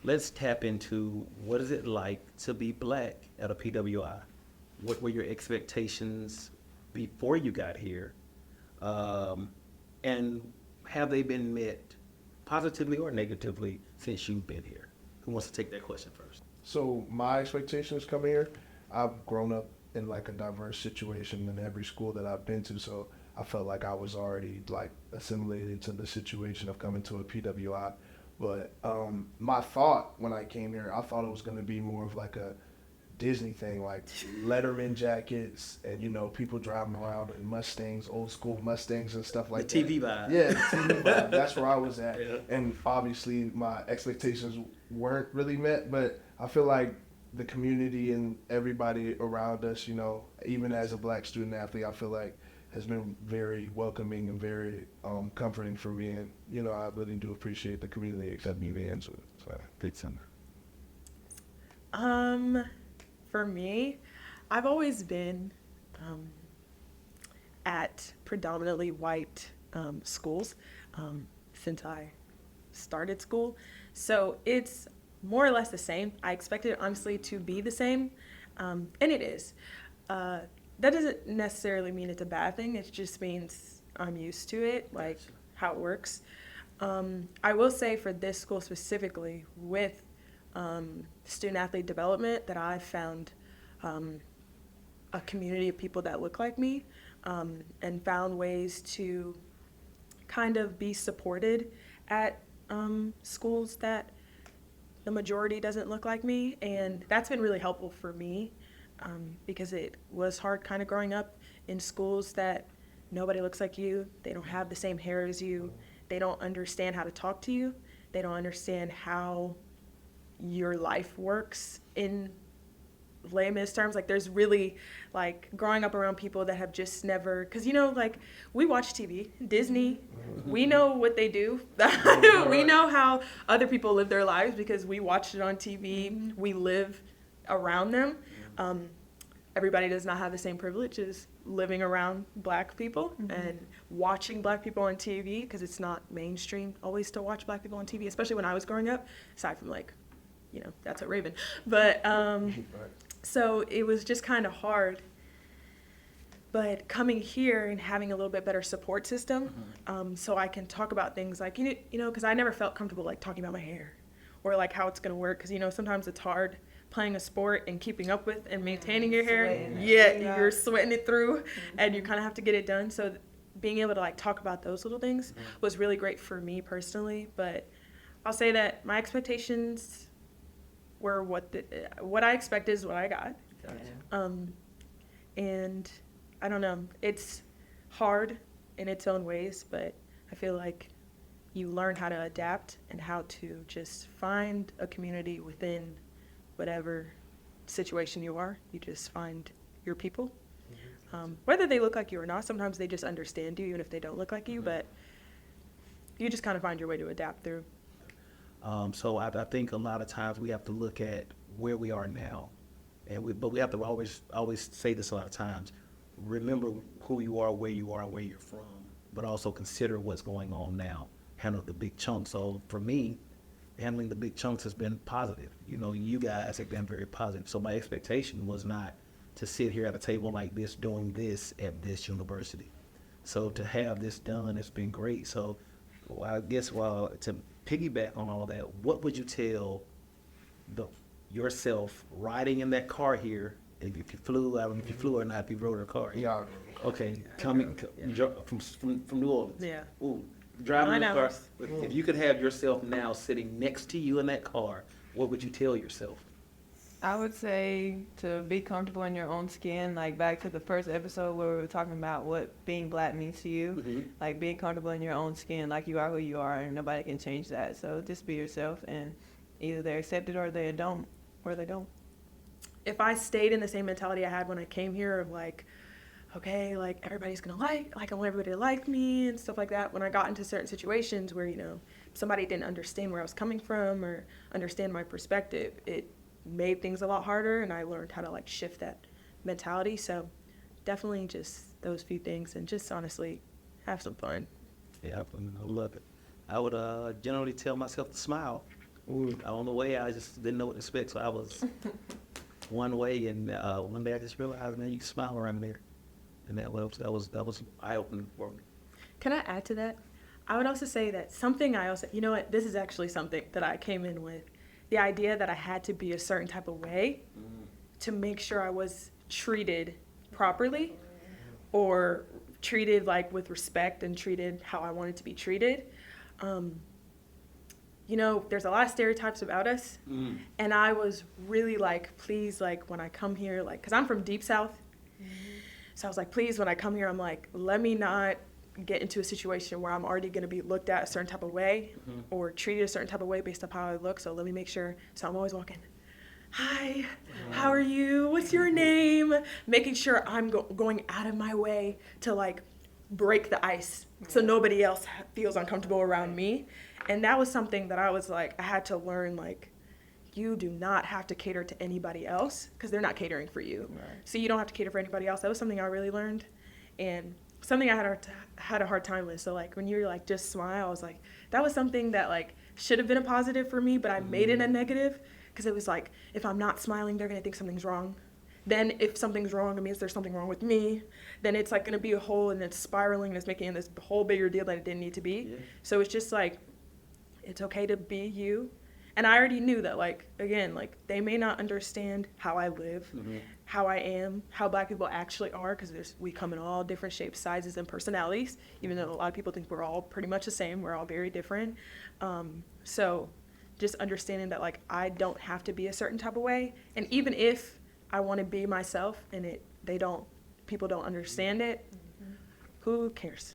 let's tap into what is it like to be black at a PWI? What were your expectations before you got here? Um, and have they been met positively or negatively since you've been here? Who wants to take that question first? So my expectations coming here, I've grown up in like a diverse situation in every school that I've been to, so I felt like I was already like assimilated into the situation of coming to a PWI. But my thought when I came here, I thought it was going to be more of like a Disney thing, like Letterman jackets and people driving around in Mustangs, old school Mustangs and stuff The like that. TV vibe. Yeah, the TV vibe. That's where I was at, Yeah. and obviously my expectations weren't really met. But I feel like the community and everybody around us, even as a black student athlete, I feel like has been very welcoming and very comforting for me. And I really do appreciate the community accepting me into it. So, big summer. Um, for me, I've always been um, at predominantly white schools since I started school. So it's more or less the same. I expected it honestly to be the same, and it is. Uh, that doesn't necessarily mean it's a bad thing. It just means I'm used to it, like Gotcha. how it works. I will say for this school specifically, with student athlete development, that I found um, a community of people that look like me, and found ways to kind of be supported at schools that the majority doesn't look like me. And that's been really helpful for me, because it was hard kind of growing up in schools that nobody looks like you. They don't have the same hair as you. They don't understand how to talk to you. They don't understand how your life works in layman's terms. Like there's really, like, growing up around people that have just never, because like we watch TV, Disney, we know what they do. We know how other people live their lives because we watched it on TV. We live around them. um, Everybody does not have the same privilege as living around black people and watching black people on TV, because it's not mainstream always to watch black people on TV, especially when I was growing up, aside from like, that's a Raven. But Right. so it was just kind of hard. But coming here and having a little bit better support system, so I can talk about things like, because I never felt comfortable like talking about my hair or like how it's going to work. Because, sometimes it's hard playing a sport and keeping up with and maintaining your hair. Sweating it. Yeah, you're sweating it through and you kind of have to get it done. So being able to like talk about those little things was really great for me personally. But I'll say that my expectations were what I expected is what I got. Um, and I don't know, it's hard in its own ways, but I feel like you learn how to adapt and how to just find a community within whatever situation you are. You just find your people. Whether they look like you or not, sometimes they just understand you, even if they don't look like you, but you just kind of find your way to adapt through. So I think a lot of times we have to look at where we are now, but we have to always say this a lot of times. Remember who you are, where you're from, but also consider what's going on now. Handle the big chunks. So for me, handling the big chunks has been positive. You guys have been very positive. So my expectation was not to sit here at a table like this doing this at this university. So to have this done, it's been great. So I guess to piggyback on all that, what would you tell yourself riding in that car here? If you flew, I don't know if you flew or not, if you rode a car. Yeah. Okay, from New Orleans. Yeah. Ooh, driving in the 9 car. hours. If you could have yourself now sitting next to you in that car, what would you tell yourself? I would say to be comfortable in your own skin, like back to the first episode where we were talking about what being black means to you. Like being comfortable in your own skin, like you are who you are, and nobody can change that. So just be yourself, and either they accept it or they don't. If I stayed in the same mentality I had when I came here of like, okay, like everybody's gonna like I want everybody to like me and stuff like that. When I got into certain situations where, somebody didn't understand where I was coming from or understand my perspective, it made things a lot harder, and I learned how to like shift that mentality. So definitely just those few things, and just honestly have some fun. Yeah, I love it. I would generally tell myself to smile. On the way, I just didn't know what to expect, so I was one way, and one day I just realized, man, you can smile around there, and that was eye-opening for me. Can I add to that? I would also say that something I also, you know what, this is actually something that I came in with. The idea that I had to be a certain type of way to make sure I was treated properly or treated like with respect and treated how I wanted to be treated. You know, there's a lot of stereotypes about us. And I was really like, please, like when I come here, like, cause I'm from Deep South. So I was like, please, when I come here, I'm like, let me not get into a situation where I'm already going to be looked at a certain type of way or treated a certain type of way based on how I look. So let me make sure. So I'm always walking, hi, how are you? What's your name? Making sure I'm going out of my way to like break the ice so nobody else feels uncomfortable around me. And that was something that I was like, I had to learn, like, you do not have to cater to anybody else because they're not catering for you. Right. So you don't have to cater for anybody else. That was something I really learned. And something I had a hard time with. So like when you were like, just smile, I was like, that was something that like should have been a positive for me, but I made it a negative because it was like, if I'm not smiling, they're going to think something's wrong. Then if something's wrong, it means there's something wrong with me. Then it's like going to be a hole and it's spiraling and it's making this whole bigger deal than it didn't need to be. Yeah. So it's just like, it's okay to be you. And I already knew that, like, again, like, they may not understand how I live, how I am, how Black people actually are, because we come in all different shapes, sizes, and personalities, even though a lot of people think we're all pretty much the same. We're all very different. So just understanding that, like, I don't have to be a certain type of way. And even if I want to be myself and people don't understand it, who cares?